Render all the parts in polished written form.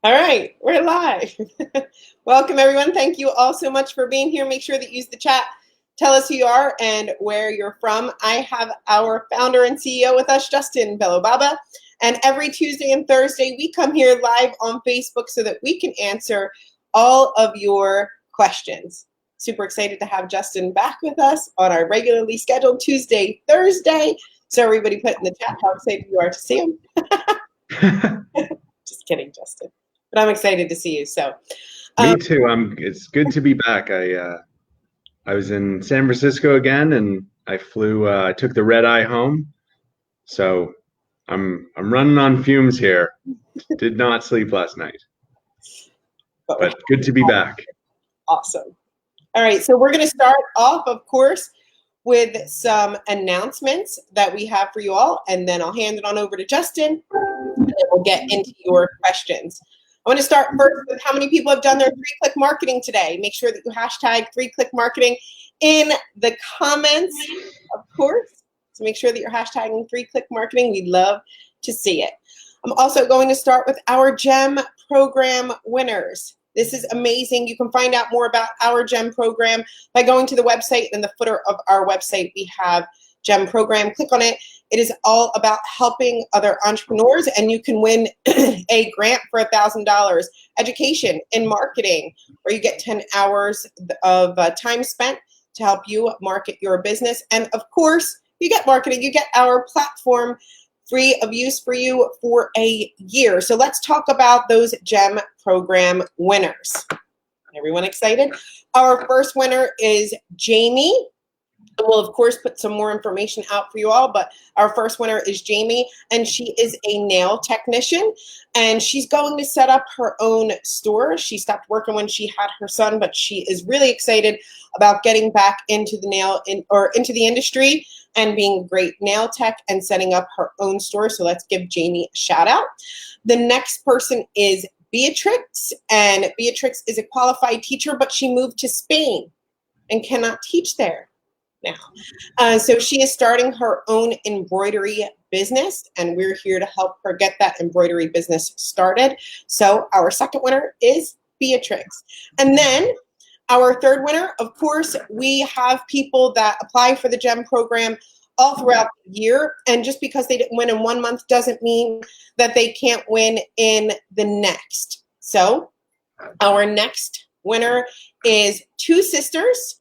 All right, we're live. Welcome, everyone. Thank you all so much for being here. Make sure that you use the chat. Tell us who you are and where you're from. I have our founder and CEO with us, Justin Bellobaba. And every Tuesday and Thursday, we come here live on Facebook so that we can answer all of your questions. Super excited to have Justin back with us on our regularly scheduled Tuesday, Thursday. So everybody put in the chat how excited you are to see him. Just kidding, Justin. But I'm excited to see you. So, me too. It's good to be back. I was in San Francisco again, and I flew. I took the red eye home, so I'm running on fumes here. Did not sleep last night, but good to be back. Awesome. All right, so we're going to start off, of course, with some announcements that we have for you all, and then I'll hand it on over to Justin, and then we'll get into your questions. I want to start first with how many people have done their 3-click marketing today. Make sure that you hashtag 3-click marketing in the comments, of course. So make sure that you're hashtagging 3-click marketing. We'd love to see it. I'm also going to start with our GEM program winners. This is amazing. You can find out more about our GEM program by going to the website. In the footer of our website, we have GEM program. Click on it. It is all about helping other entrepreneurs, and you can win a grant for $1,000, education in marketing, where you get 10 hours of time spent to help you market your business. And of course, you get marketing. You get our platform free of use for you for a year. So let's talk about those GEM program winners. Everyone excited? Our first winner is Jamie. We'll, of course, put some more information out for you all, but our first winner is Jamie, and she is a nail technician, and she's going to set up her own store. She stopped working when she had her son, but she is really excited about getting back into the into the industry and being a great nail tech and setting up her own store. So let's give Jamie a shout out. The next person is Beatrix, and Beatrix is a qualified teacher, but she moved to Spain and cannot teach there now. So she is starting her own embroidery business, and we're here to help her get that embroidery business started. So our second winner is Beatrix. And then our third winner, of course, we have people that apply for the GEM program all throughout the year, and just because they didn't win in one month doesn't mean that they can't win in the next. So our next winner is two sisters,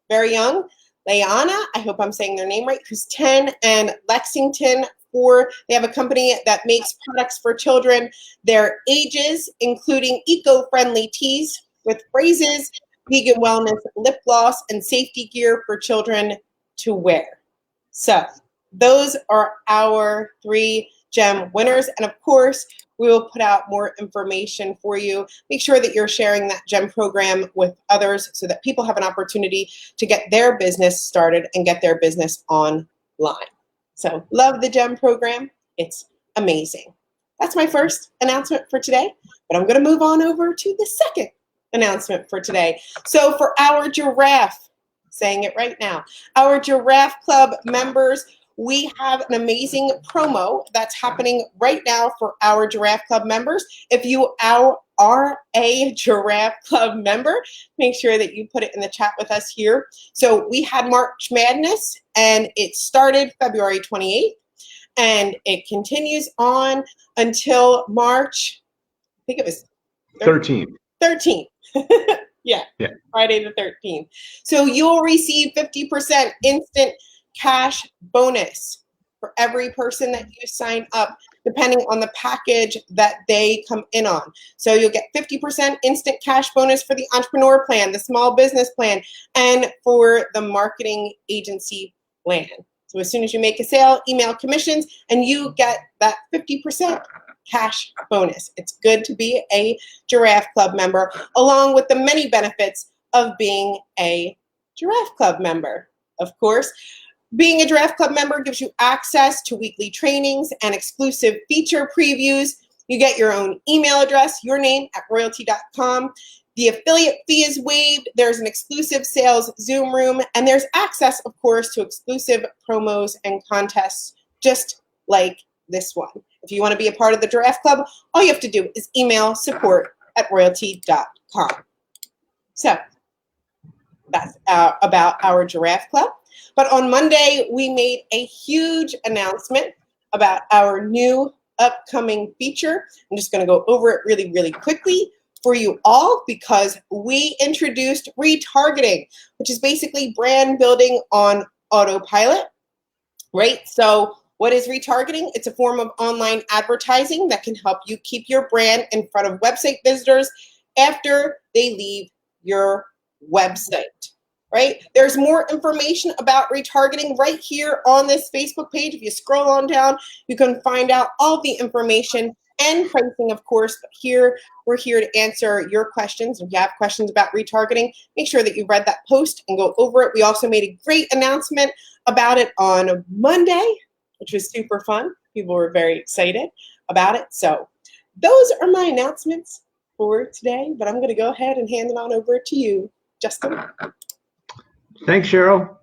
very young. Leanna, I hope I'm saying their name right, who's 10, and Lexington, 4. They have a company that makes products for children their ages, including eco-friendly teas with phrases, vegan wellness, lip gloss, and safety gear for children to wear. So those are our 3 GEM winners. And of course, we will put out more information for you. Make sure that you're sharing that GEM program with others so that people have an opportunity to get their business started and get their business online. So love the GEM program. It's amazing. That's my first announcement for today, but I'm going to move on over to the second announcement for today. So for our Giraffe, saying it right now, our Giraffe Club members, we have an amazing promo that's happening right now for our Giraffe Club members. If you are a Giraffe Club member, make sure that you put it in the chat with us here. So we had March Madness, and it started February 28th, and it continues on until March, I think it was 13th. Yeah, Friday the 13th. So you'll receive 50% instant cash bonus for every person that you sign up, depending on the package that they come in on. So you'll get 50% instant cash bonus for the entrepreneur plan, the small business plan, and for the marketing agency plan. So as soon as you make a sale, email commissions, and you get that 50% cash bonus. It's good to be a Giraffe Club member, along with the many benefits of being a Giraffe Club member. Of course, being a Giraffe Club member gives you access to weekly trainings and exclusive feature previews. You get your own email address, your name at royaltie.com. The affiliate fee is waived. There's an exclusive sales Zoom room, and there's access, of course, to exclusive promos and contests just like this one. If you want to be a part of the Giraffe Club, all you have to do is email support@royaltie.com. So that's about our Giraffe Club. But on Monday, we made a huge announcement about our new upcoming feature. I'm just going to go over it really, really quickly for you all because we introduced retargeting, which is basically brand building on autopilot, right? So what is retargeting? It's a form of online advertising that can help you keep your brand in front of website visitors after they leave your website, right? There's more information about retargeting right here on this Facebook page. If you scroll on down, you can find out all the information and pricing, of course. But here, we're here to answer your questions. If you have questions about retargeting, make sure that you read that post and go over it. We also made a great announcement about it on Monday, which was super fun. People were very excited about it. So those are my announcements for today, but I'm going to go ahead and hand it on over to you, Justin. Thanks, Cheryl.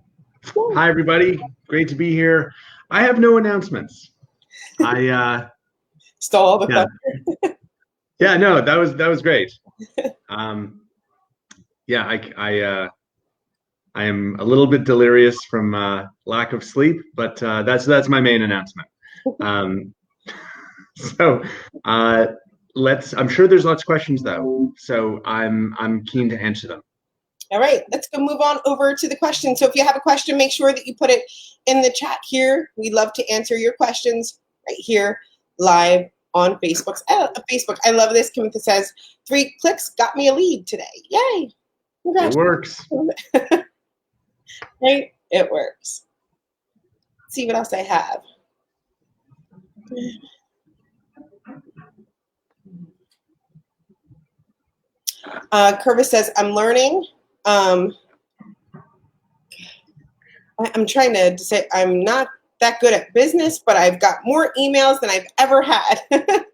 Hi, everybody. Great to be here. I have no announcements. I stole all the yeah. thunder. Yeah, no, that was great. Yeah, I am a little bit delirious from lack of sleep, but that's my main announcement. So I'm sure there's lots of questions though, so I'm keen to answer them. All right, let's go move on over to the questions. So if you have a question, make sure that you put it in the chat here. We love to answer your questions right here live on Facebook. I love this. Kamitha says, 3 clicks got me a lead today. Yay. It works. Right? It works. Let's see what else I have. Curvis says, I'm learning. I'm trying to say I'm not that good at business, but I've got more emails than I've ever had.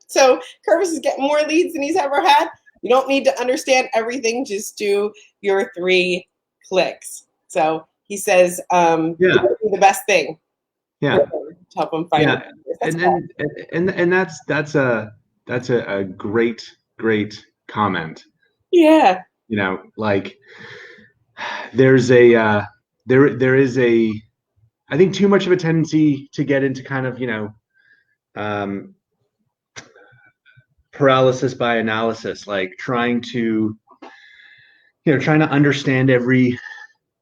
So Curvis is getting more leads than he's ever had. You don't need to understand everything. Just do your 3 clicks. So he says, the best thing. Yeah. To help him find it. And that's a great comment. Yeah. You know, like there's a there is a, I think, too much of a tendency to get into kind of, paralysis by analysis, like trying to understand every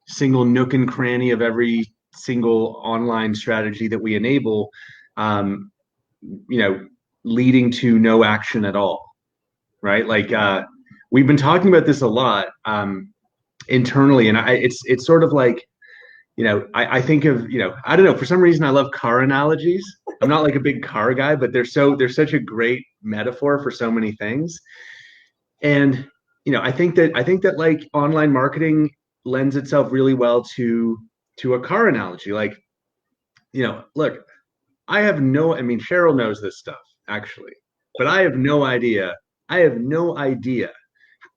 single nook and cranny of every single online strategy that we enable, leading to no action at all, right? Like we've been talking about this a lot internally, and it's sort of like, I think of, I don't know, for some reason I love car analogies. I'm not like a big car guy, but they're such a great metaphor for so many things. And, I think that like online marketing lends itself really well to a car analogy. Like, look, Cheryl knows this stuff actually, but I have no idea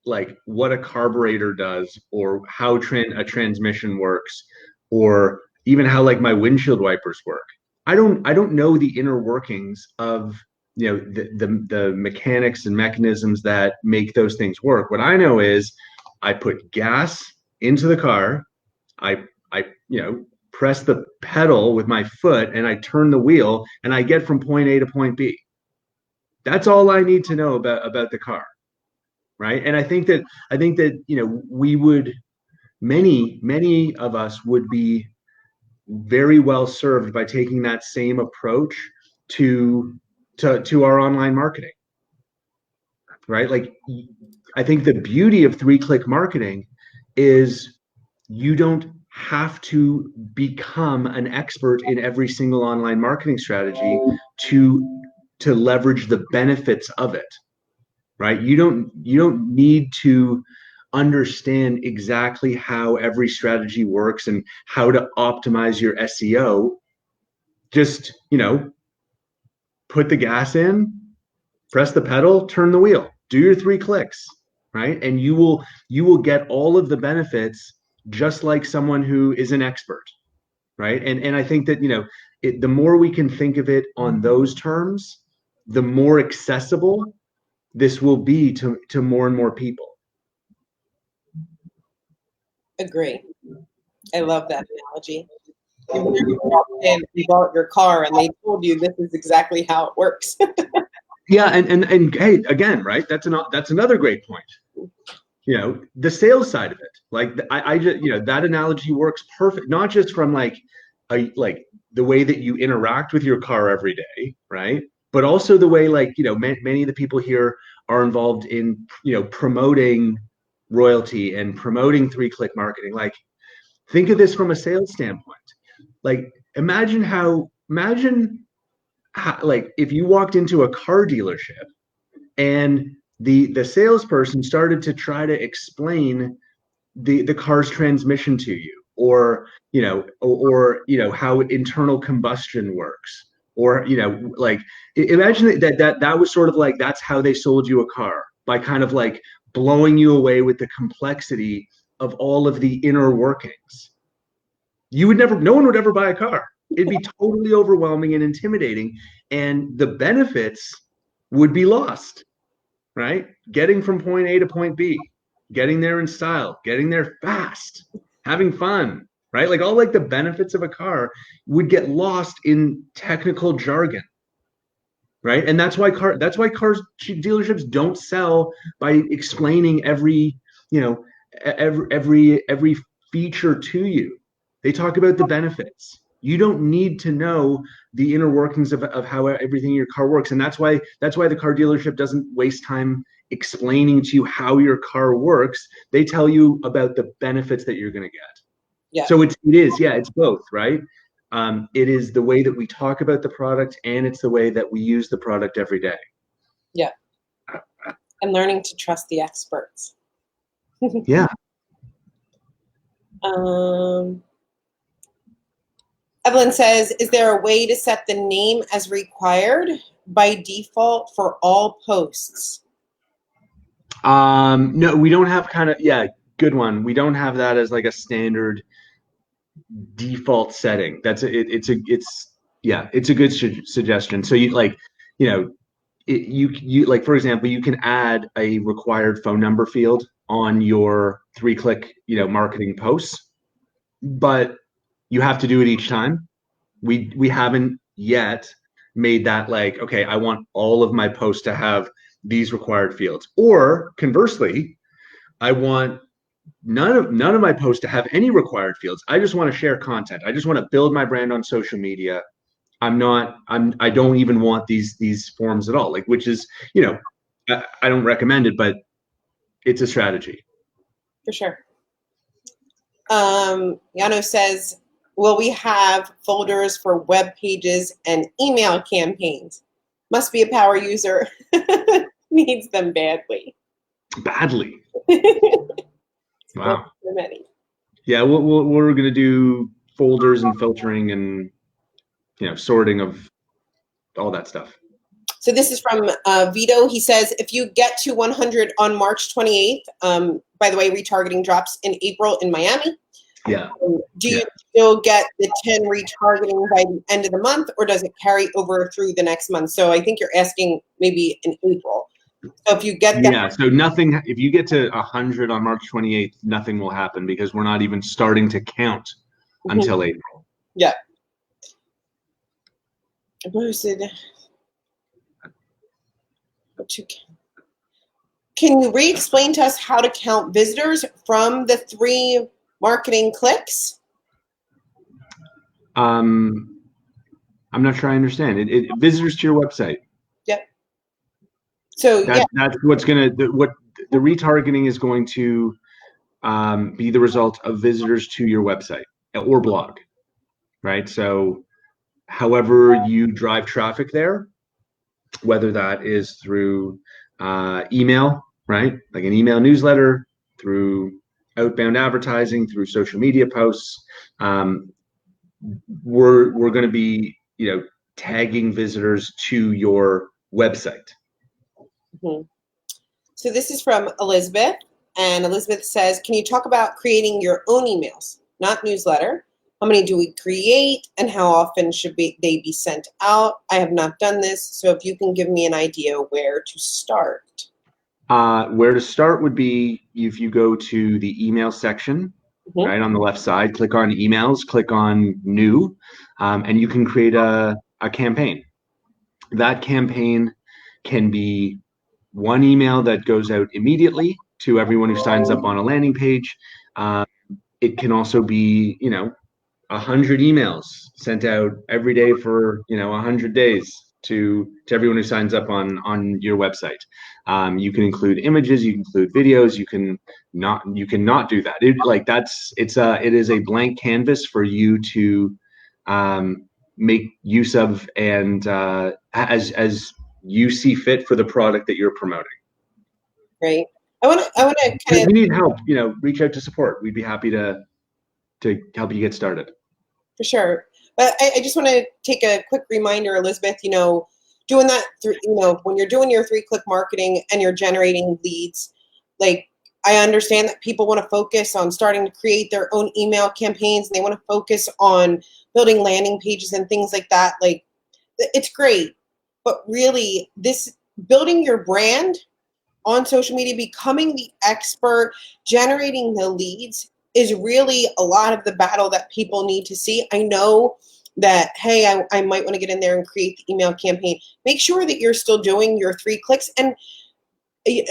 like what a carburetor does, or how a transmission works, or even how like my windshield wipers work. I don't know the inner workings of the mechanics and mechanisms that make those things work. What I know is I put gas into the car, I press the pedal with my foot, and I turn the wheel, and I get from point A to point B. That's all I need to know about the car. Right. And I think that we would, many of us would be very well served by taking that same approach to our online marketing. Right. Like, I think the beauty of 3-click marketing is you don't have to become an expert in every single online marketing strategy to leverage the benefits of it. Right? You don't need to understand exactly how every strategy works and how to optimize your SEO. Just, put the gas in, press the pedal, turn the wheel, do your 3 clicks, right? And you will get all of the benefits just like someone who is an expert, right? And I think that, the more we can think of it on those terms, the more accessible this will be to more and more people. Agree. I love that analogy. You walked in, you bought your car, and they told you this is exactly how it works. Yeah, and hey, again, right? That's another great point. You know, the sales side of it. Like I just, you know, that analogy works perfect, not just from like the way that you interact with your car every day, right? But also the way, like, you know, many of the people here are involved in, you know, promoting royalty and promoting 3-click marketing. Like, think of this from a sales standpoint. Like, imagine how, like, if you walked into a car dealership and the salesperson started to try to explain the car's transmission to you, or you know how internal combustion works, or you know, like, imagine that was sort of like, that's how they sold you a car, by kind of like blowing you away with the complexity of all of the inner workings. No one would ever buy a car. It'd be totally overwhelming and intimidating, and the benefits would be lost, right? Getting from point A to point B, getting there in style, getting there fast, having fun, right? Like, all like the benefits of a car would get lost in technical jargon, right? And that's why cars dealerships don't sell by explaining every, you know, every feature to you. They talk about the benefits. You don't need to know the inner workings of how everything in your car works. And that's why the car dealership doesn't waste time explaining to you how your car works. They tell you about the benefits that you're going to get. Yeah. So it's both, right? It is the way that we talk about the product, and it's the way that we use the product every day. Yeah. And learning to trust the experts. Yeah. Evelyn says, is there a way to set the name as required by default for all posts? No, we don't have good one. We don't have that as like a standard default setting. It's a good suggestion. So you, like, you know, you like, for example, you can add a required phone number field on your 3-click, you know, marketing posts, but you have to do it each time. We haven't yet made that like, okay, I want all of my posts to have these required fields. Or conversely, I want none of my posts to have any required fields. I just want to share content. I just want to build my brand on social media. I don't even want these forms at all. Like, which is, you know, I don't recommend it, but it's a strategy. For sure. Yano says, will we have folders for web pages and email campaigns? Must be a power user. Needs them badly. Badly. Wow. So many. Yeah, we're gonna do folders and filtering and, you know, sorting of all that stuff. So this is from Vito. He says, if you get to 100 on March 28th, by the way, retargeting drops in April in Miami. Yeah. Do you still get the 10 retargeting by the end of the month, or does it carry over through the next month? So I think you're asking maybe in April. So if you get that. Yeah, so nothing, if you get to 100 on March 28th, nothing will happen because we're not even starting to count until April. Yeah. Boosted. Can you re-explain to us how to count visitors from the 3 marketing clicks? I'm not sure I understand. Visitors to your website. Yep. So that's what's what the retargeting is going to be the result of visitors to your website or blog, right? So however you drive traffic there, whether that is through email, right? Like an email newsletter, through outbound advertising, through social media posts, we're going to be, you know, tagging visitors to your website. Mm-hmm. So this is from Elizabeth, and Elizabeth says, can you talk about creating your own emails, not newsletter, How many do we create, and how often should they be sent out? I have not done this, so if you can give me an idea where to start. Where to start would be if you go to the email section, right on the left side, click on emails, click on new, and you can create a campaign. That campaign can be one email that goes out immediately to everyone who signs up on a landing page. It can also be, 100 emails sent out every day for 100 days to everyone who signs up on your website. You can include images, you can include videos, you can not do that. It is a blank canvas for you to make use of, and as you see fit for the product that you're promoting. Great. I want to If you need help, reach out to support. We'd be happy to help you get started. For sure. But I just want to take a quick reminder, Elizabeth, doing that through, when you're doing your 3-click marketing and you're generating leads, like, I understand that people want to focus on starting to create their own email campaigns, and they want to focus on building landing pages and things like that. Like, it's great, but really, this building your brand on social media, becoming the expert, generating the leads is really a lot of the battle that people need to see. I know that, hey, I might want to get in there and create the email campaign. Make sure that you're still doing your 3 clicks. And I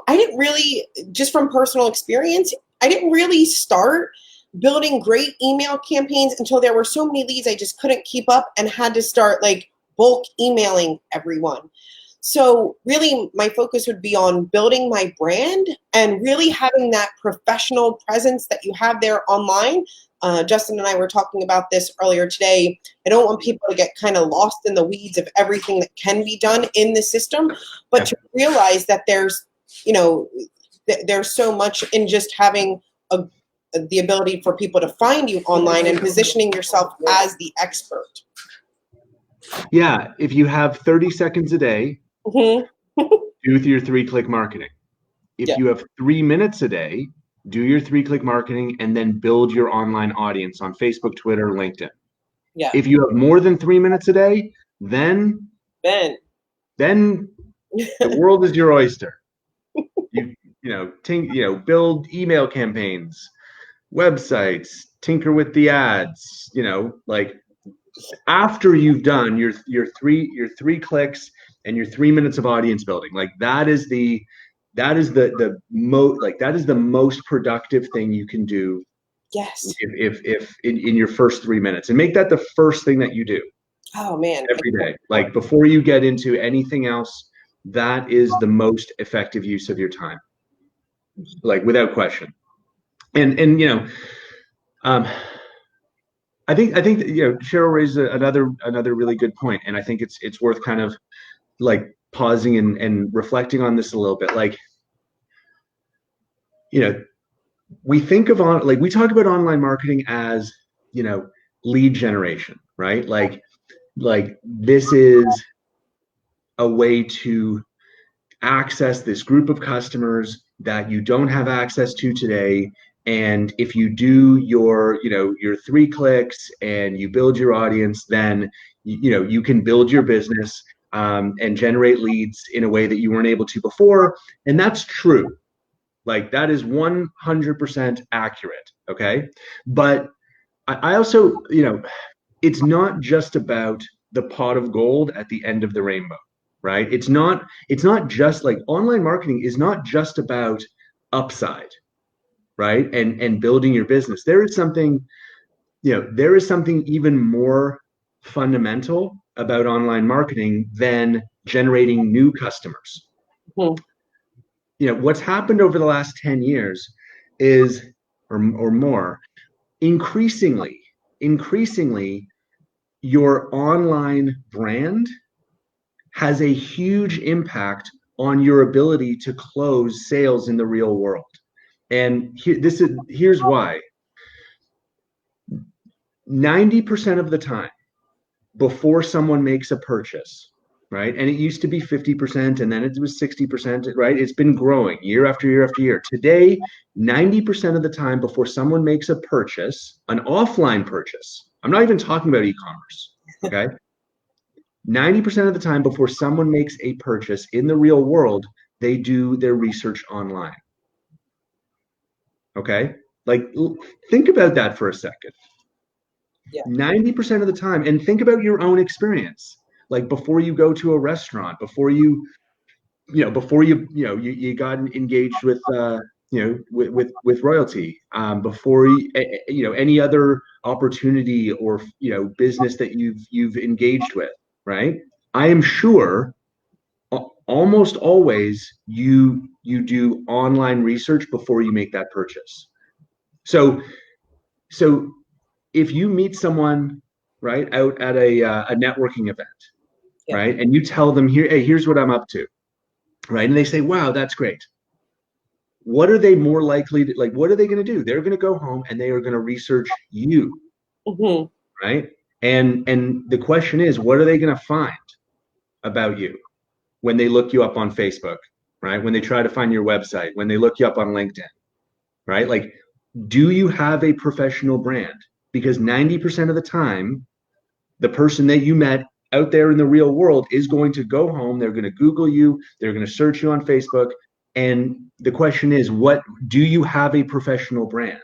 didn't really, just from personal experience, I didn't really start building great email campaigns until there were so many leads I just couldn't keep up and had to start like bulk emailing everyone. So really my focus would be on building my brand and really having that professional presence that you have there online. Justin and I were talking about this earlier today. I don't want people to get kind of lost in the weeds of everything that can be done in the system, but to realize that there's so much in just having the ability for people to find you online and positioning yourself as the expert. Yeah, if you have 30 seconds a day, do your 3-click marketing. If you have 3 minutes a day, do your 3-click marketing and then build your online audience on Facebook, Twitter, LinkedIn. Yeah. If you have more than 3 minutes a day, then the world is your oyster. Build email campaigns, websites, tinker with the ads, after you've done your 3 clicks and your 3 minutes of audience building, like that is the most productive thing you can do. Yes. If in your first 3 minutes, and make that the first thing that you do. Oh man. Every day, like before you get into anything else, that is the most effective use of your time, like without question. And I think Cheryl raised another really good point, and I think it's worth kind of like pausing and reflecting on this a little bit. Like, we think of we talk about online marketing as lead generation, right? Like this is a way to access this group of customers that you don't have access to today. And if you do your 3 clicks and you build your audience, then you can build your business and generate leads in a way that you weren't able to before. And that's true. Like, that is 100% accurate. Okay. But I also, it's not just about the pot of gold at the end of the rainbow, right? It's not just like, online marketing is not just about upside, right? And building your business. There is something even more fundamental about online marketing than generating new customers. What's happened over the last 10 years is, or more, increasingly, your online brand has a huge impact on your ability to close sales in the real world. And here's why. 90% of the time, before someone makes a purchase, right? And it used to be 50%, and then it was 60%, right? It's been growing year after year after year. Today, 90% of the time before someone makes a purchase, an offline purchase, I'm not even talking about e-commerce, okay? 90% of the time before someone makes a purchase in the real world, they do their research online. Okay? Like, think about that for a second. Yeah. 90% of the time, and think about your own experience. Like before you go to a restaurant, before you got engaged with with royalty, before any other opportunity or business that you've engaged with, right? I am sure almost always you do online research before you make that purchase. So if you meet someone right out at a networking event, Yeah. right, and you tell them here's what I'm up to, right, and they say, wow, that's great. What are they more likely to like? What are they going to do? They're going to go home and they are going to research you, Mm-hmm. right? And the question is, what are they going to find about you when they look you up on Facebook, right? When they try to find your website, when they look you up on LinkedIn, right? Like, do you have a professional brand? Because 90% of the time, the person that you met out there in the real world is going to go home. They're going to Google you. They're going to search you on Facebook. And the question is, what do you have a professional brand?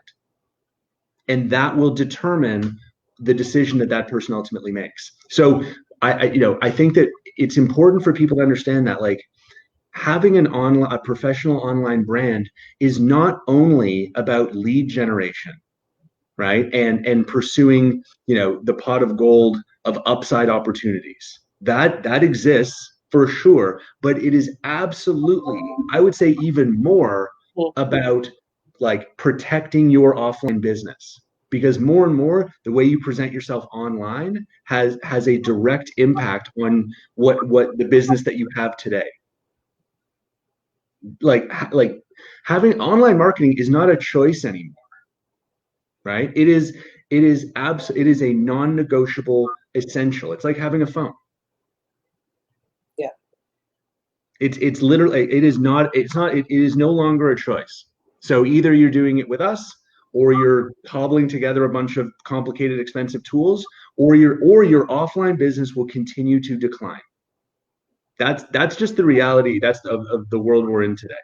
And that will determine the decision that that person ultimately makes. So I think that it's important for people to understand that, like, having a professional online brand is not only about lead generation, right? And pursuing, the pot of gold of upside opportunities. That exists for sure, but it is absolutely, I would say, even more about like protecting your offline business, because more and more the way you present yourself online has a direct impact on what the business that you have today. Like having online marketing is not a choice anymore, right? It is a non-negotiable essential. It's like having a phone. Yeah. It's literally, it is no longer a choice. So either you're doing it with us, or you're cobbling together a bunch of complicated, expensive tools, or your offline business will continue to decline. That's just the reality. That's of the world we're in today.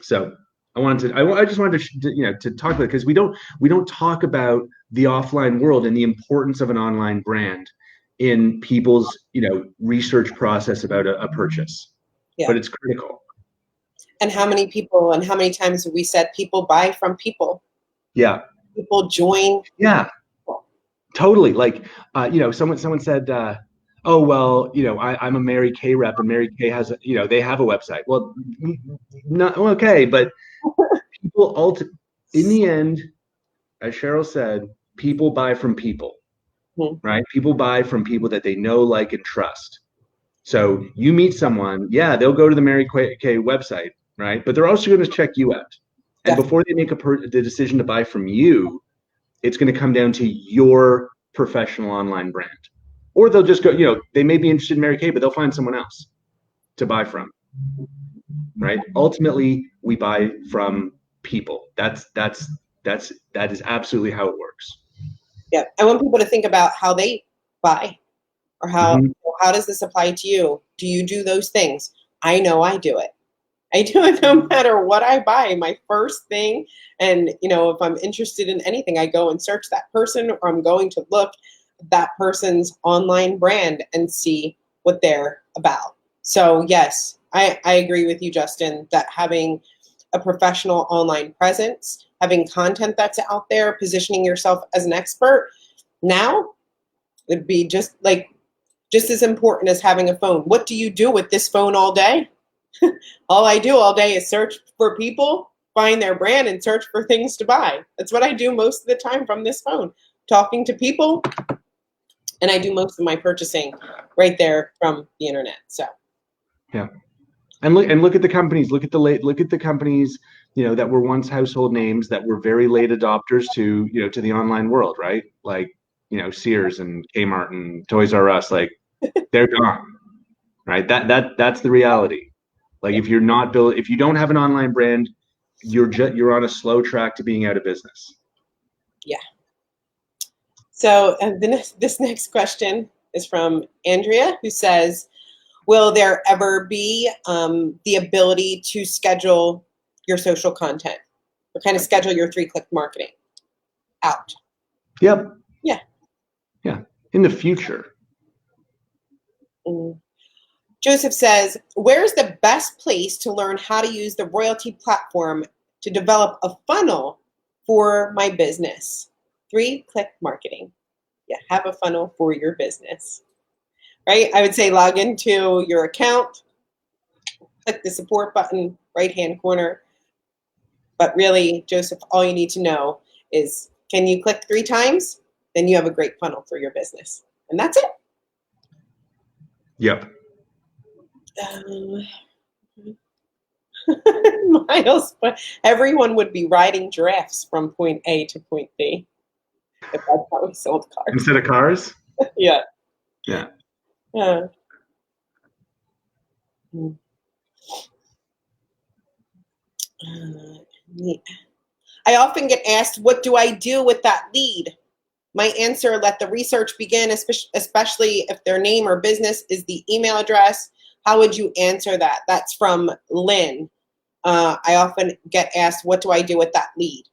So I just wanted to talk about it, because we don't talk about the offline world and the importance of an online brand in people's research process about a purchase. Yeah. But it's critical. And how many people and how many times have we said people buy from people? Yeah. People join. Yeah. Totally. Like someone said, oh well, I'm a Mary Kay rep, and Mary Kay has they have a website. Well, not okay, but people in the end, as Cheryl said, people buy from people, right? People buy from people that they know, like, and trust. So you meet someone, yeah, they'll go to the Mary Kay website, right? But they're also going to check you out. And before they make the decision to buy from you, it's going to come down to your professional online brand. Or they'll just go, they may be interested in Mary Kay, but they'll find someone else to buy from, right? Ultimately, we buy from people. That is absolutely how it works. Yeah. I want people to think about how they buy, or how does this apply to you? Do you do those things? I know I do it. I do it no matter what I buy. My first thing, and if I'm interested in anything, I go and search that person, or I'm going to look at that person's online brand and see what they're about. So yes, I agree with you, Justin, that having a professional online presence, having content that's out there, positioning yourself as an expert now would be just as important as having a phone. What do you do with this phone all day? All I do all day is search for people, find their brand, and search for things to buy. That's what I do most of the time from this phone, talking to people, and I do most of my purchasing right there from the internet. So yeah, and look at the companies. Look at the companies that were once household names that were very late adopters to to the online world, right? Like Sears and Kmart and Toys R Us. Like, they're gone. right? That's the reality. Like if you're not built, if you don't have an online brand, you're on a slow track to being out of business. Yeah. So this next question is from Andrea, who says, will there ever be the ability to schedule your social content or kind of schedule your 3-click marketing out? Yep. Yeah. Yeah. In the future. Joseph says, where's the best place to learn how to use the Royaltie platform to develop a funnel for my business? 3-click marketing. Yeah, have a funnel for your business. Right? I would say log into your account, click the support button, right-hand corner. But really, Joseph, all you need to know is, can you click 3 times? Then you have a great funnel for your business. And that's it. Yep. Miles, everyone would be riding giraffes from point A to point B if that's how we sold cars. Instead of cars? Yeah. Yeah. I often get asked, what do I do with that lead? My answer, let the research begin, especially if their name or business is the email address. How would you answer that? That's from Lynn. I often get asked, what do I do with that lead?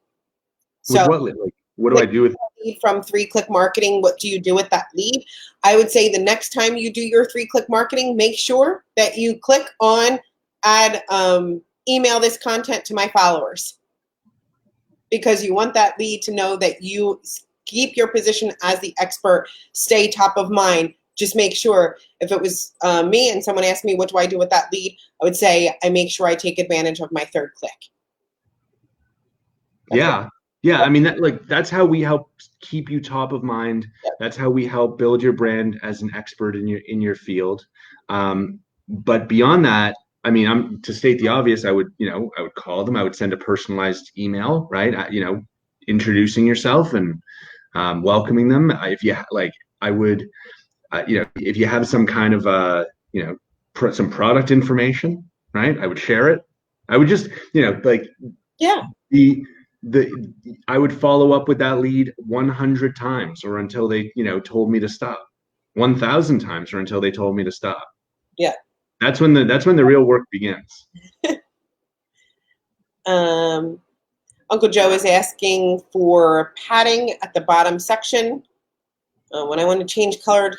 With what lead? Like, what do I do with lead from 3-click marketing? What do you do with that lead? I would say the next time you do your 3-click marketing, make sure that you click on add email this content to my followers, because you want that lead to know that you keep your position as the expert, stay top of mind. Just make sure, if it was me and someone asked me, what do I do with that lead? I would say, I make sure I take advantage of my 3rd click. Yeah. Yeah. I mean, that's how we help keep you top of mind. Yep. That's how we help build your brand as an expert in your field. But beyond that, I mean, to state the obvious, I would call them, I would send a personalized email, right? Introducing yourself and welcoming them. If you like, I would, if you have some kind of, some product information, right? I would share it. I would just, yeah. I would follow up with that lead 100 times or until they, told me to stop. 1,000 times or until they told me to stop. Yeah. That's when the real work begins. Uncle Joe is asking for padding at the bottom section. When I want to change color,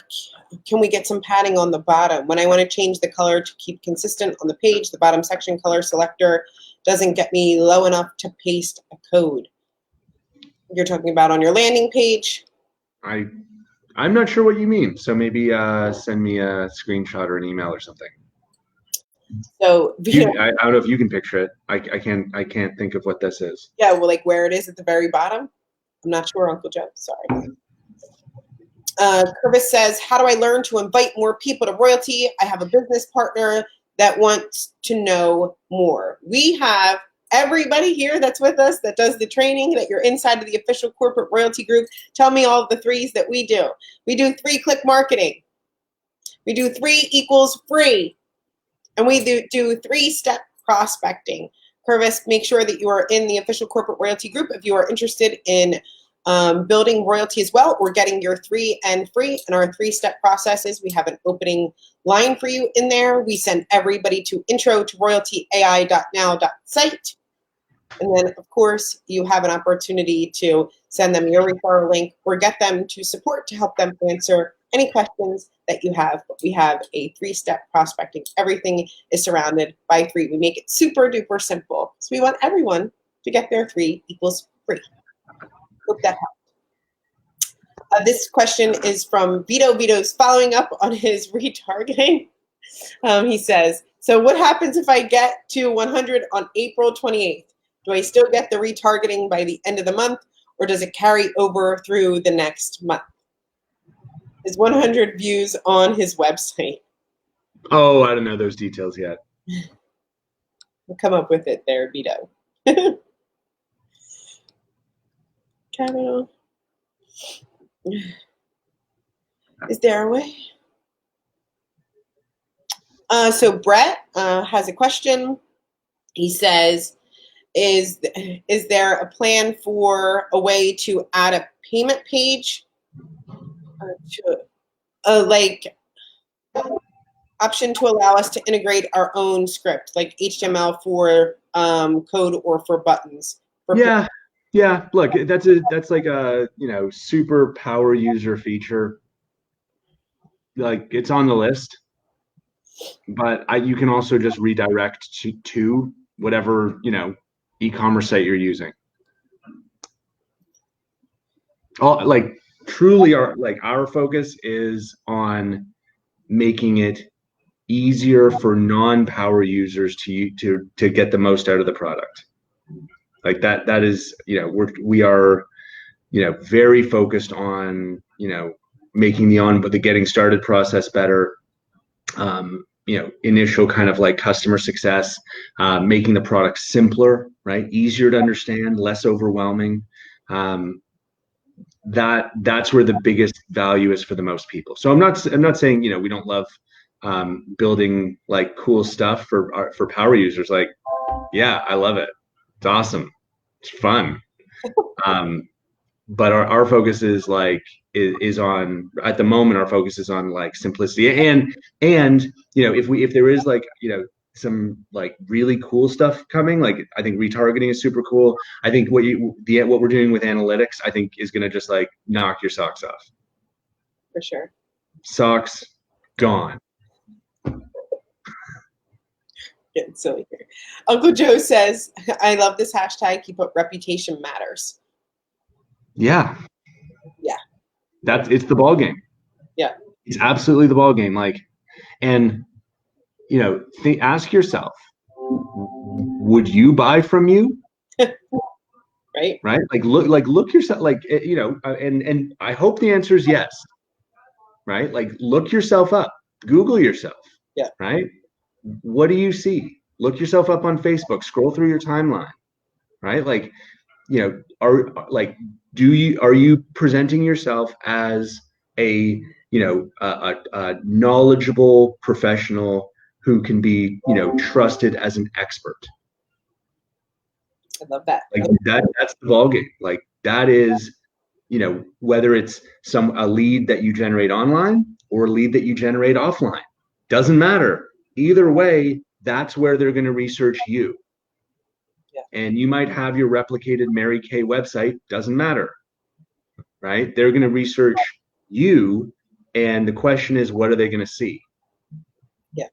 can we get some padding on the bottom? When I want to change the color to keep consistent on the page, the bottom section color selector doesn't get me low enough to paste a code. You're talking about on your landing page? I'm not sure what you mean. So maybe send me a screenshot or an email or something. So I don't know if you can picture it. I can't think of what this is. Yeah, well, like where it is at the very bottom. I'm not sure, Uncle Joe. Sorry. Curvis says, how do I learn to invite more people to Royaltie? I have a business partner that wants to know more. We have everybody here that's with us that does the training, that you're inside of the official corporate Royaltie group. Tell me all of the 3s that we do. We do 3-click marketing. We do 3 equals free. And we do 3-step prospecting. Curvis, make sure that you are in the official corporate Royaltie group. If you are interested in building Royaltie as well, or getting your 3 and free and our 3-step processes, we have an opening line for you in there. We send everybody to intro-to royaltieai.now.site. And then, of course, you have an opportunity to send them your referral link or get them to support to help them answer any questions that you have. But we have a 3-step prospecting. Everything is surrounded by 3. We make it super duper simple. So we want everyone to get their 3 equals free. Hope that helped. This question is from Vito. Vito's following up on his retargeting. He says, so what happens if I get to 100 on April 28th? Do I still get the retargeting by the end of the month, or does it carry over through the next month? His 100 views on his website. Oh, I don't know those details yet. We'll come up with it there, Vito. Capital. Is there a way? So Brett has a question. He says, is there a plan for a way to add a payment page like option to allow us to integrate our own script, like HTML for code or for buttons? Yeah. Look, that's like a super power user feature. Like it's on the list, but you can also just redirect to whatever e-commerce site you're using. Like truly, our focus is on making it easier for non-power users to get the most out of the product. Like that is we are very focused on making the getting started process better. Initial kind of like customer success, making the product simpler, right? Easier to understand, less overwhelming. That's where the biggest value is for the most people. So I'm not saying we don't love building like cool stuff for power users. Like, yeah, I love it. It's awesome. It's fun. But our focus is on, at the moment, our focus is on like simplicity and if there is like some like really cool stuff coming, like I think retargeting is super cool. I think what we're doing with analytics, I think is gonna just like knock your socks off. For sure. Socks gone. Getting silly here. Uncle Joe says, I love this hashtag. He put reputation matters. Yeah. It's the ball game. Yeah. It's absolutely the ball game. Like, and ask yourself, would you buy from you? Right. Like look yourself, and I hope the answer is yes. Right? Like look yourself up, Google yourself. Yeah. Right? What do you see? Look yourself up on Facebook, scroll through your timeline. Right? Like, are you presenting yourself as a knowledgeable professional who can be trusted as an expert? I love that. Like that's the ball game. Like that is whether it's a lead that you generate online or a lead that you generate offline, doesn't matter. Either way, that's where they're going to research you. Yeah. And you might have your replicated Mary Kay website, doesn't matter. Right? They're going to research you, and the question is, what are they going to see? Yeah.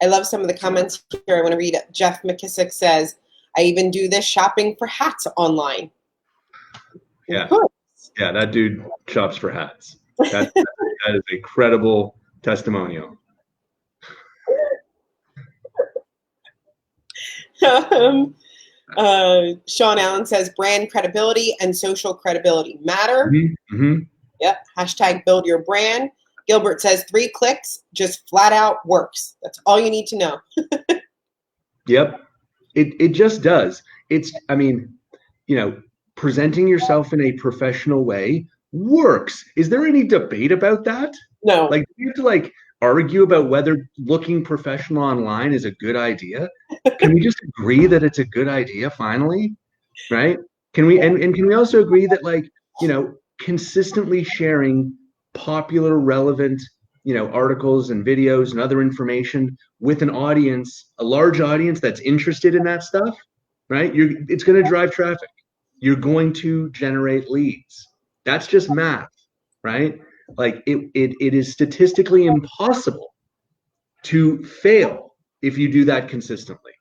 I love some of the comments here. I want to read it. Jeff McKissick says, I even do this shopping for hats online. Yeah. Yeah, that dude shops for hats. That is a credible testimonial. Sean Allen says brand credibility and social credibility matter. Mm-hmm. Yep. Hashtag build your brand. Gilbert says 3 clicks just flat out works. That's all you need to know. Yep. It just does. Presenting yourself in a professional way works. Is there any debate about that? No. Like, do you have to like argue about whether looking professional online is a good idea? Can we just agree that it's a good idea finally? Right? Can we and can we also agree that consistently sharing popular, relevant, articles and videos and other information with an audience, a large audience that's interested in that stuff, right? It's going to drive traffic. You're going to generate leads. That's just math, right? Like it is statistically impossible to fail if you do that consistently.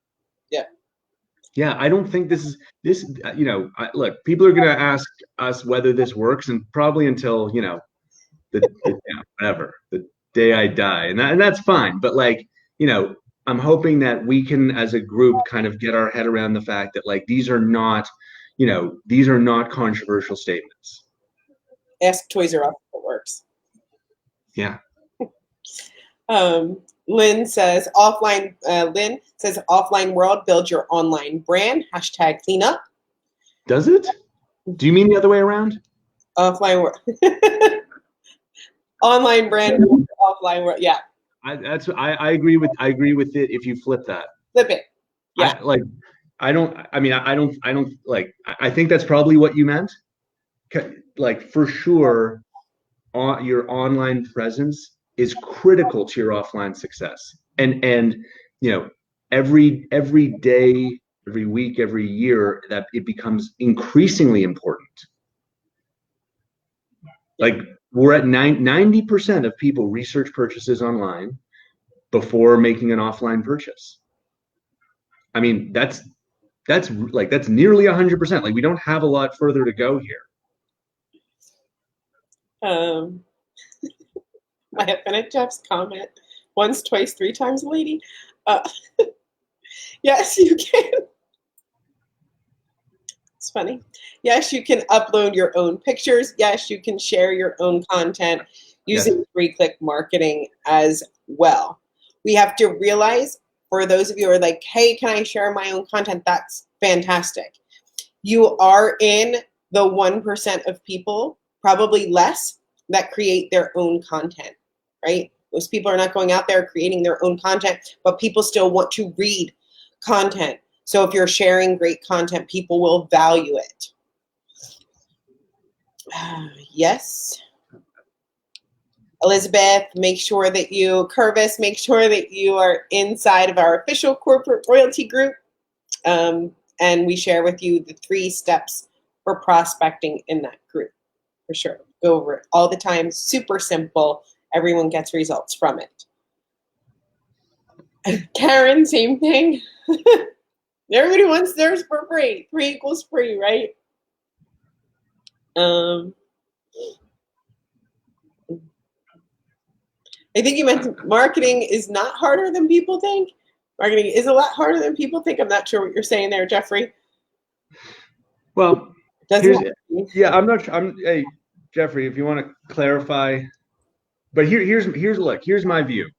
Yeah. Yeah, I don't think this. Look, people are going to ask us whether this works, and probably until whatever, the day I die, and that's fine. But I'm hoping that we can, as a group, kind of get our head around the fact that these are not controversial statements. Ask Toys R Us if it works. Yeah. Lynn says offline world, build your online brand. Hashtag cleanup. Does it? Do you mean the other way around? Offline world. Online brand, offline world. Yeah. I agree with it if you flip that. Flip it. Yeah. I think that's probably what you meant. Like for sure, your online presence is critical to your offline success. And you know, every day, every week, every year, that it becomes increasingly important. Like we're at 90% of people research purchases online before making an offline purchase. I mean, that's nearly 100%. Like we don't have a lot further to go here. Laughing at Jeff's comment. Once, twice, three times, lady. Yes, you can. It's funny. Yes, you can upload your own pictures. Yes, you can share your own content using three-click marketing as well. We have to realize, for those of you who are like, hey, can I share my own content? That's fantastic. You are in the 1% of people, probably less, that create their own content, right? Most people are not going out there creating their own content, but people still want to read content. So if you're sharing great content, people will value it. Yes. Elizabeth, make sure that Curvis, make sure that you are inside of our official corporate royalty group. And we share with you the 3 steps for prospecting in that group, for sure. Go over it all the time. Super simple. Everyone gets results from it. Karen, same thing. Everybody wants theirs for free. 3 equals free, right? I think you meant marketing is not harder than people think. Marketing is a lot harder than people think. I'm not sure what you're saying there, Jeffrey. Well, I'm not sure. Hey, Jeffrey, if you want to clarify, but here's my view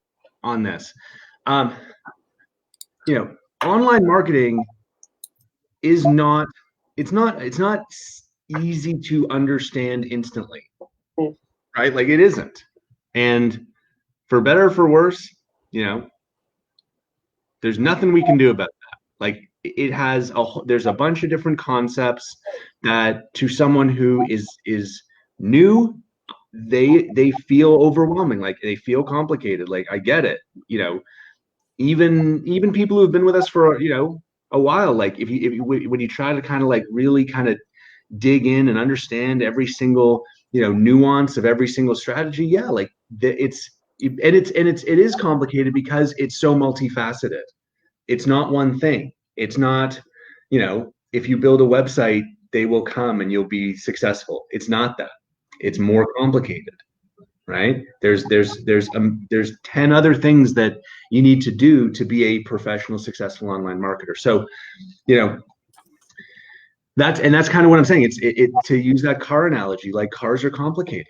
on this. Online marketing is not easy to understand instantly, right? Like it isn't. And for better or for worse, there's nothing we can do about that. Like there's a bunch of different concepts that to someone who is new, they feel overwhelming. Like they feel complicated. Like I get it. Even people who have been with us for a while, like when you try to kind of like really kind of dig in and understand every single nuance of every single strategy, it is complicated because it's so multifaceted. It's not one thing. It's not if you build a website they will come and you'll be successful. It's not that. It's more complicated. Right? There's 10 other things that you need to do to be a professional, successful online marketer. So, that's kind of what I'm saying. It's to use that car analogy, like cars are complicated,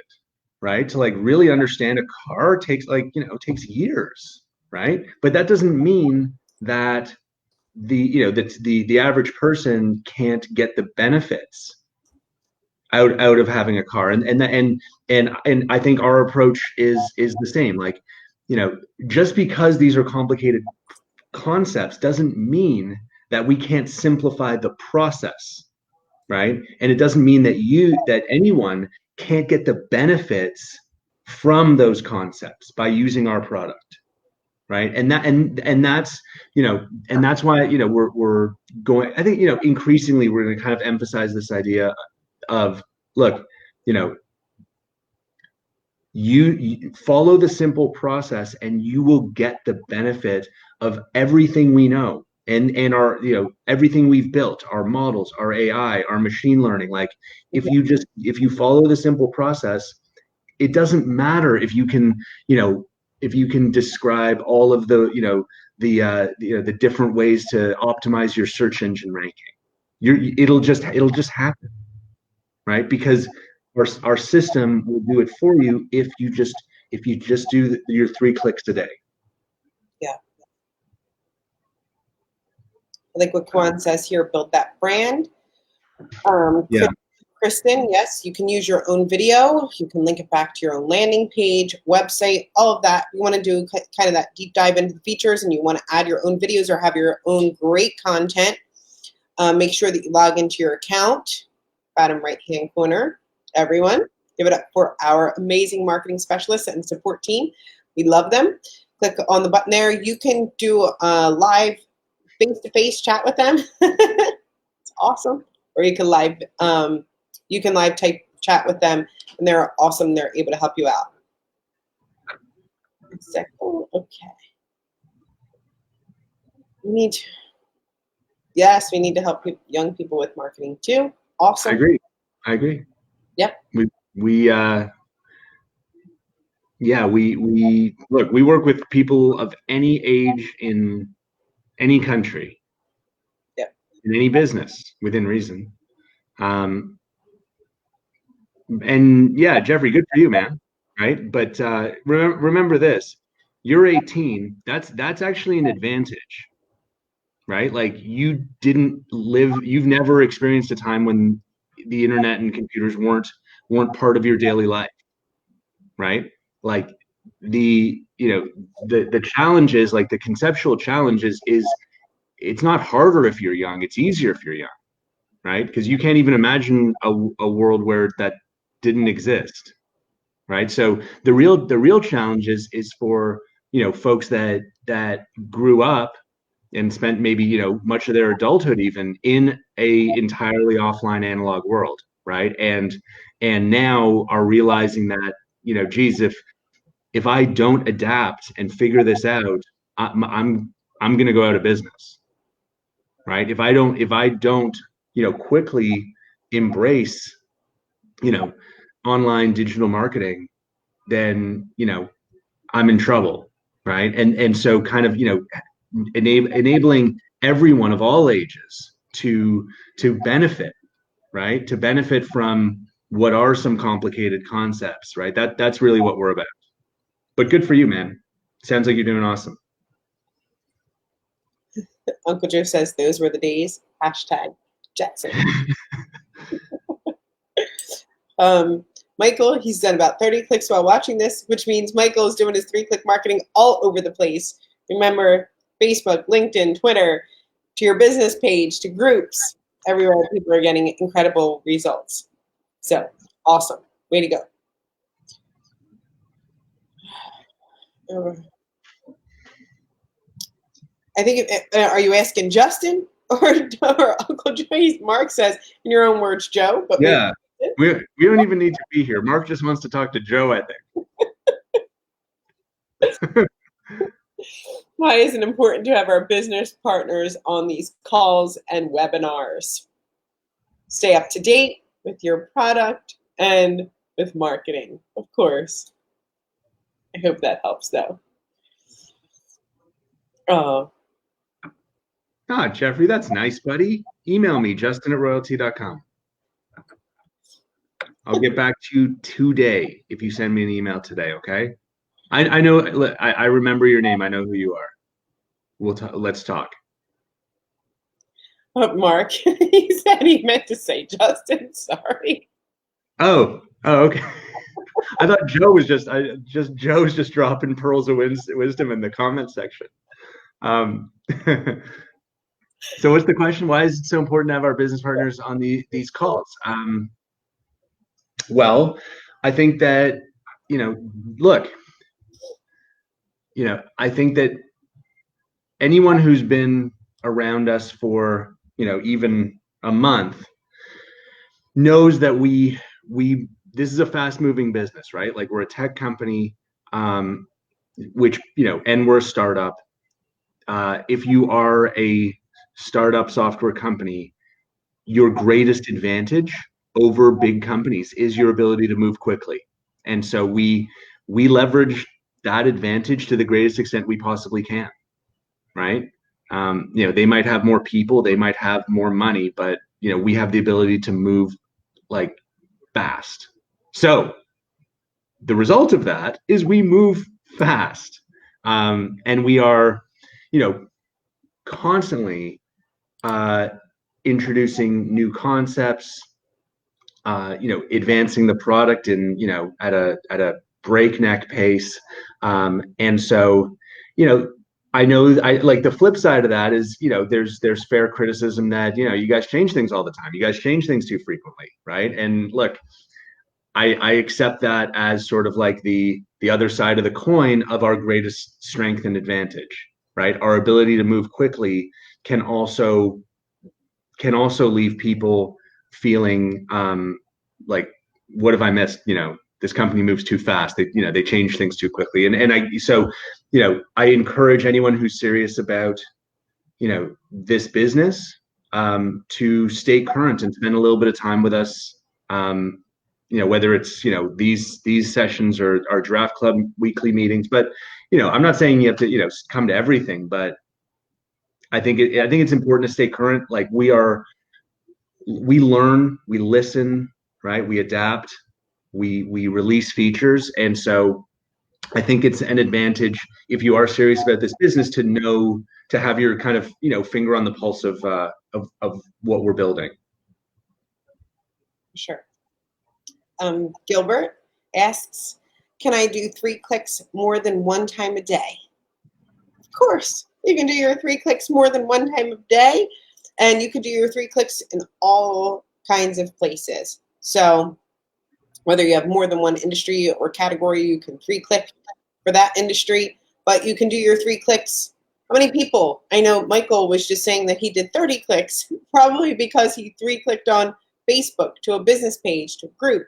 right? To like really understand a car takes takes years, right? But that doesn't mean that the average person can't get the benefits out of having a car. And I think our approach is the same. Like, just because these are complicated concepts doesn't mean that we can't simplify the process, right? And it doesn't mean that anyone can't get the benefits from those concepts by using our product, right? And that's why we're going. I think increasingly we're going to kind of emphasize this idea of, look, you follow the simple process and you will get the benefit of everything we know and our everything we've built, our models, our AI, our machine learning. Like if you follow the simple process, it doesn't matter if you can describe all of the the different ways to optimize your search engine ranking. It'll just happen, right? Because our system will do it for you if you just do your 3 clicks a day. Yeah. Like what Kwan says here, build that brand. Kristen, yes, you can use your own video. You can link it back to your own landing page, website, all of that. You want to do kind of that deep dive into the features and you want to add your own videos or have your own great content. Make sure that you log into your account, bottom right-hand corner. Everyone, give it up for our amazing marketing specialists and support team. We love them. Click on the button there. You can do a live face-to-face chat with them. It's awesome. Or you can live type chat with them, and they're awesome. They're able to help you out. Okay. We need to help young people with marketing too. Awesome. I agree. Yep. We look, we work with people of any age in any country. Yep. In any business within reason. And yeah, Jeffrey, good for you, man. Right. But remember this, you're 18. That's actually an advantage. Right? Like you've never experienced a time when the internet and computers weren't part of your daily life. Right? Like the challenges, like the conceptual challenges is it's not harder if you're young, it's easier if you're young. Right? Because you can't even imagine a world where that didn't exist. Right? So the real challenge is for folks that grew up and spent maybe much of their adulthood even in a entirely offline analog world, right? And now are realizing that geez, if I don't adapt and figure this out, I'm going to go out of business, right? If I don't quickly embrace online digital marketing, then I'm in trouble, right? And so kind of enabling everyone of all ages to benefit, right? To benefit from what are some complicated concepts, right? That's really what we're about. But good for you, man. Sounds like you're doing awesome. Uncle Joe says those were the days. Hashtag Jackson. Michael, he's done about 30 clicks while watching this, which means Michael is doing his 3-click marketing all over the place. Remember, Facebook, LinkedIn, Twitter, to your business page, to groups, everywhere people are getting incredible results. So, awesome. Way to go. I think, are you asking Justin or Uncle Joe? Mark says, in your own words, Joe. But yeah, we don't even need to be here. Mark just wants to talk to Joe, I think. Why is it important to have our business partners on these calls and webinars? Stay up to date with your product and with marketing, of course. I hope that helps, though. Jeffrey, that's nice, buddy. Email me, justin@royaltie.com. I'll get back to you today if you send me an email today, okay? I know. I remember your name. I know who you are. Let's talk. Mark, he said he meant to say Justin. Sorry. Oh, okay. I thought Joe was Joe's just dropping pearls of wisdom in the comment section. So what's the question? Why is it so important to have our business partners on these calls? Well, I think that, look, I think that anyone who's been around us for, even a month knows that this is a fast moving business, right? Like we're a tech company, which, and we're a startup. If you are a startup software company, your greatest advantage over big companies is your ability to move quickly. And so we leverage that advantage to the greatest extent we possibly can, right? They might have more people, they might have more money, but we have the ability to move like fast. So the result of that is we move fast, and we are, constantly introducing new concepts, advancing the product and, at a breakneck pace. And so, I know I like the flip side of that is, there's fair criticism that, you guys change things all the time. You guys change things too frequently, right? And look, I accept that as sort of like the other side of the coin of our greatest strength and advantage, right? Our ability to move quickly can also leave people feeling like, what have I missed? This company moves too fast. They change things too quickly. I encourage anyone who's serious about, this business, to stay current and spend a little bit of time with us. Whether it's, these sessions or our draft club weekly meetings, but, I'm not saying you have to, come to everything, but I think it's important to stay current. Like we learn, we listen, right? We adapt, we release features. And so I think it's an advantage if you are serious about this business to have your kind of, finger on the pulse of what we're building. Sure. Gilbert asks, can I do 3 clicks more than one time a day? Of course, you can do your 3 clicks more than one time a day, and you can do your 3 clicks in all kinds of places. So whether you have more than one industry or category, you can 3 click for that industry, but you can do your 3 clicks. How many people? I know Michael was just saying that he did 30 clicks, probably because he 3 clicked on Facebook to a business page, to a group,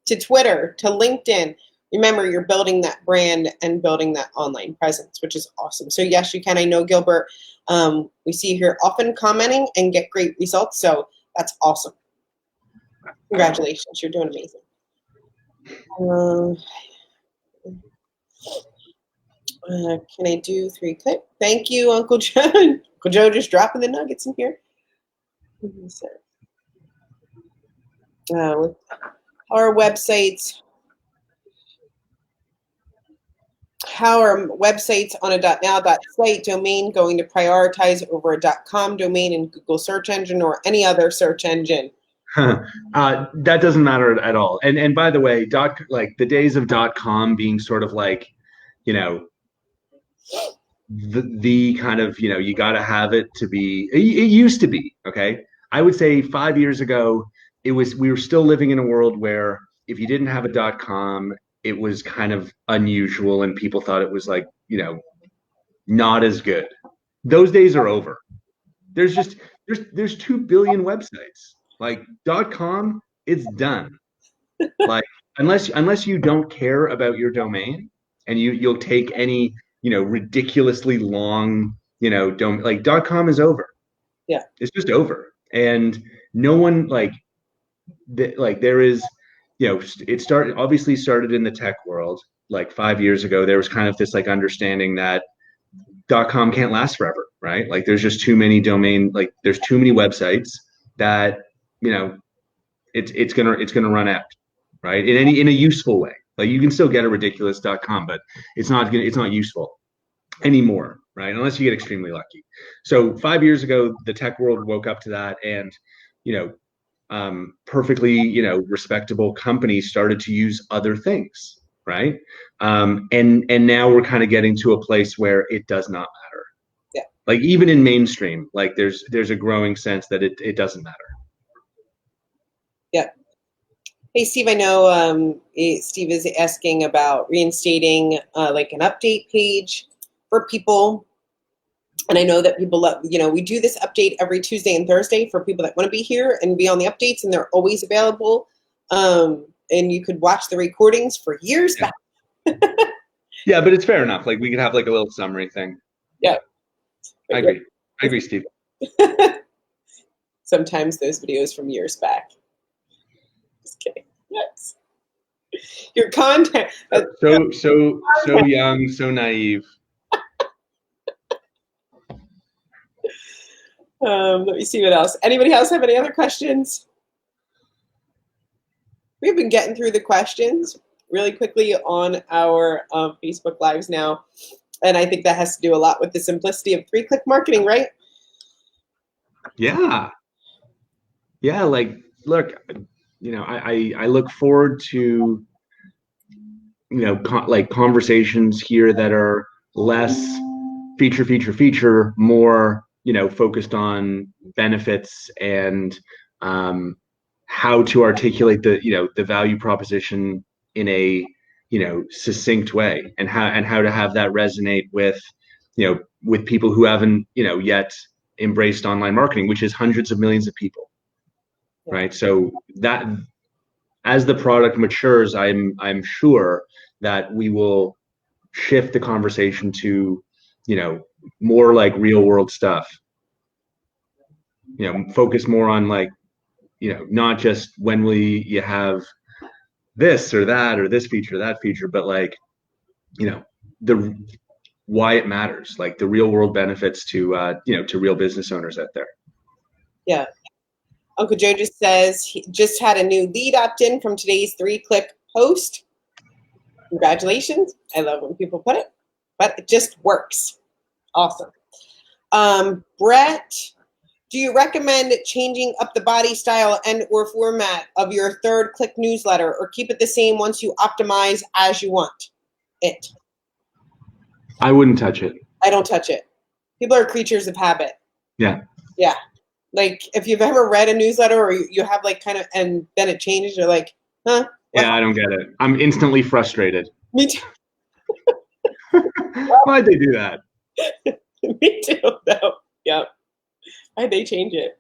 to Twitter, to LinkedIn. Remember, you're building that brand and building that online presence, which is awesome. So yes, you can. I know, Gilbert, we see you here often commenting and get great results. So that's awesome. Congratulations. You're doing amazing. Can I do 3 click? Thank you, Uncle Joe. Uncle Joe just dropping the nuggets in here. Our websites. How are websites on a .now .site domain going to prioritize over a .com domain in Google search engine or any other search engine? That doesn't matter at all. And by the way, like the days of .com being sort of like, the kind of, you got to have it to be. It used to be, okay. I would say 5 years ago, we were still living in a world where if you didn't have a .com, it was kind of unusual and people thought it was like, not as good. Those days are over. There's 2 billion websites. Like .com, it's done. Like unless you don't care about your domain and you'll take any, ridiculously long, like .com is over. Yeah. It's just over. And no one there is, it obviously started in the tech world. Like 5 years ago, there was kind of this like understanding that .com can't last forever, right? Like there's just too many there's too many websites that, it's gonna run out, right? In a useful way. Like you can still get a ridiculous .com, but it's not useful anymore, right? Unless you get extremely lucky. So 5 years ago, the tech world woke up to that, and perfectly, respectable companies started to use other things, right? And now we're kind of getting to a place where it does not matter. Yeah. Like even in mainstream, like there's a growing sense that it doesn't matter. Yeah. Hey, Steve, I know Steve is asking about reinstating like an update page for people. And I know that people love, we do this update every Tuesday and Thursday for people that want to be here and be on the updates, and they're always available. And you could watch the recordings for years back. Yeah, but it's fair enough. Like we could have like a little summary thing. Yeah. I agree, Steve. Sometimes those videos from years back. Just kidding. Yes. Your content. So young, so naive. Let me see what else. Anybody else have any other questions? We've been getting through the questions really quickly on our Facebook Lives now. And I think that has to do a lot with the simplicity of 3-click marketing, right? Yeah. Yeah, like, look, I look forward to, like conversations here that are less feature, more, focused on benefits and how to articulate the value proposition in a, succinct way, and how to have that resonate with people who haven't, yet embraced online marketing, which is hundreds of millions of people. Yeah. Right. So that as the product matures, I'm sure that we will shift the conversation to, more like real world stuff. Focus more on like, not just when you have this or that or this feature, that feature, but like, the why it matters, like the real world benefits to to real business owners out there. Yeah. Uncle Joe just says he just had a new lead opt-in from today's 3-click post. Congratulations. I love when people put it, but it just works. Awesome. Brett, do you recommend changing up the body style and or format of your 3rd-click newsletter, or keep it the same once you optimize as you want it? I wouldn't touch it. I don't touch it. People are creatures of habit. Yeah. Yeah. Like if you've ever read a newsletter or you have like kind of, and then it changes, you're like, huh? Yeah, I don't get it. I'm instantly frustrated. Me too. Why'd they do that? Me too, though. Yep. Why'd they change it?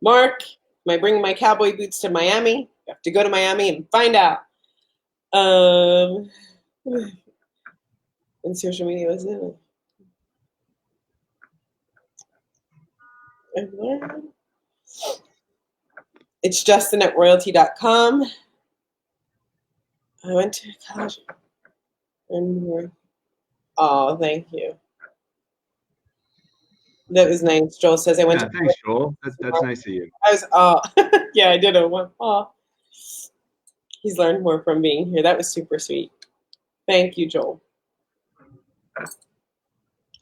Mark, am I bringing my cowboy boots to Miami? You have to go to Miami and find out. And social media was it? It's Justin at royaltie.com. I went to college. Oh, thank you. That was nice. Joel says I went to. Thanks, Joel. That's nice of you. I was yeah, I did a one. Oh, he's learned more from being here. That was super sweet. Thank you, Joel.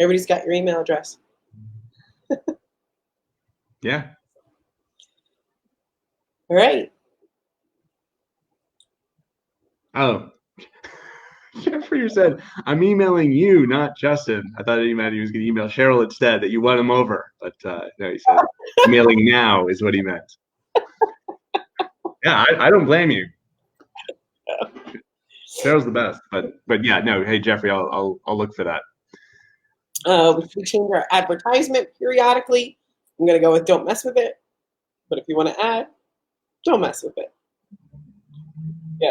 Everybody's got your email address. Yeah. All right. Oh. Jeffrey said, I'm emailing you, not Justin. I thought he meant he was going to email Cheryl instead, that you won him over. But no, he said, emailing now is what he meant. Yeah, I don't blame you. Cheryl's the best. But yeah, no, hey, Jeffrey, I'll look for that. We change our advertisement periodically. I'm going to go with don't mess with it. But if you want to add, don't mess with it. Yeah.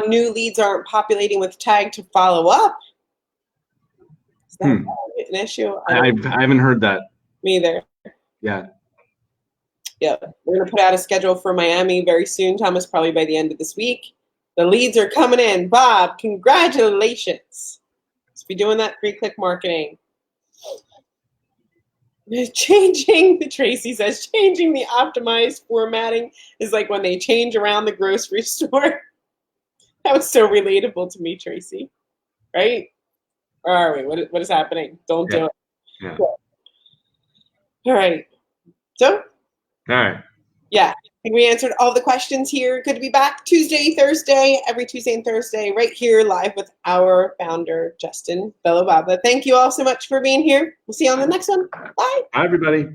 New leads aren't populating with tag to follow up. Is that an issue? I haven't heard that. Me either. Yeah. Yeah. We're going to put out a schedule for Miami very soon, Thomas, probably by the end of this week. The leads are coming in. Bob, congratulations. Let's be doing that 3-click marketing. Tracy says, changing the optimized formatting is like when they change around the grocery store. That was so relatable to me, Tracy. Right? Where are we? What is happening? Don't do it. Yeah. All right. So? All right. Yeah. I think we answered all the questions here. Good to be back Tuesday, Thursday, every Tuesday and Thursday, right here live with our founder, Justin Bellobaba. Thank you all so much for being here. We'll see you on the next one. Bye. Bye, everybody.